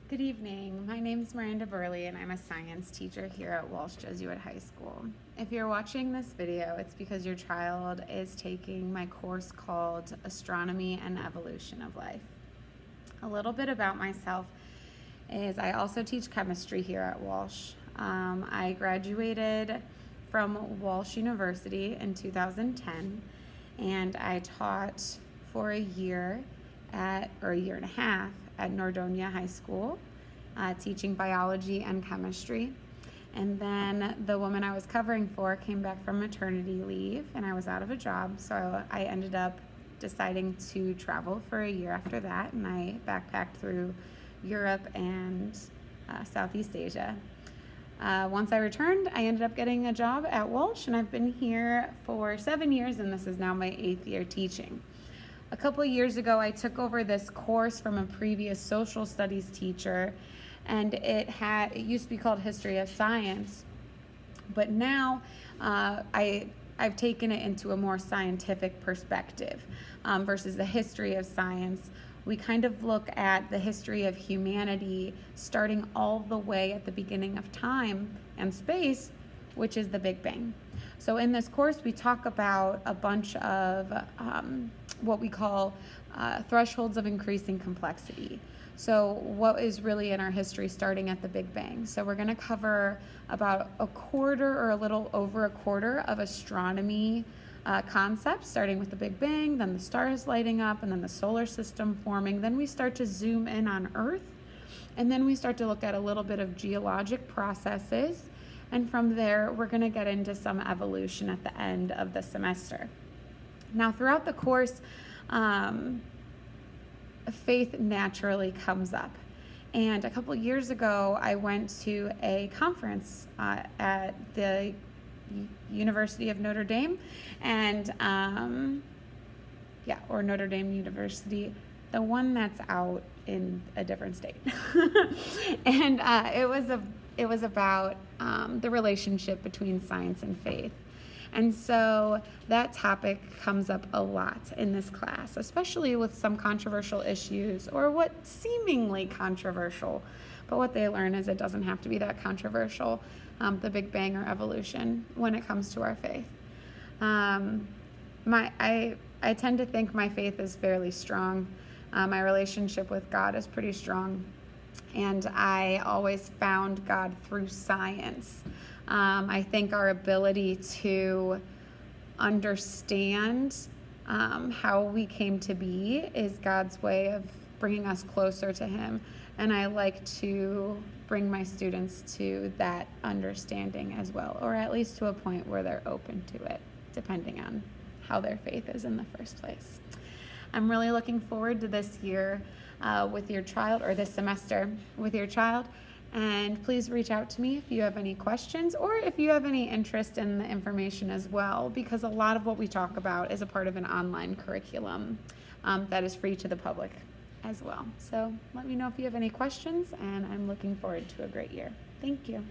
Good evening. My name is Miranda Burley and I'm a science teacher here at Walsh Jesuit High School. If you're watching this video, it's because your child is taking my course called Astronomy and Evolution of Life. A little bit about myself is I also teach chemistry here at Walsh. I graduated from Walsh University in 2010 and I taught for a year or a year and a half at Nordonia High School, teaching biology and chemistry. And then the woman I was covering for came back from maternity leave and I was out of a job, so I ended up deciding to travel for a year after that, and I backpacked through Europe and Southeast Asia. Once I returned, I ended up getting a job at Walsh, and I've been here for 7 years, and this is now my 8th year teaching. A couple of years ago, I took over this course from a previous social studies teacher, and it used to be called History of Science, but now I've taken it into a more scientific perspective versus the history of science. We kind of look at the history of humanity starting all the way at the beginning of time and space, which is the Big Bang. So in this course, we talk about a bunch of what we call thresholds of increasing complexity. So what is really in our history starting at the Big Bang. So we're going to cover about a quarter or a little over a quarter of astronomy concepts, starting with the Big Bang, then the stars lighting up, and then the solar system forming. Then we start to zoom in on Earth, and then we start to look at a little bit of geologic processes. And from there, we're going to get into some evolution at the end of the semester. Now, throughout the course, faith naturally comes up. And a couple years ago, I went to a conference at the University of Notre Dame, and or Notre Dame University, the one that's out in a different state. And it was about the relationship between science and faith. And so that topic comes up a lot in this class, especially with some controversial issues, or what seemingly controversial, but what they learn is it doesn't have to be that controversial, the Big Bang or evolution, when it comes to our faith. I tend to think my faith is fairly strong. My relationship with God is pretty strong, and I always found God through science. I think our ability to understand how we came to be is God's way of bringing us closer to Him, and I like to bring my students to that understanding as well, or at least to a point where they're open to it, depending on how their faith is in the first place. I'm really looking forward to this year with your child, or this semester with your child. And please reach out to me if you have any questions, or if you have any interest in the information as well, because a lot of what we talk about is a part of an online curriculum that is free to the public as well. So let me know if you have any questions, and I'm looking forward to a great year. Thank you.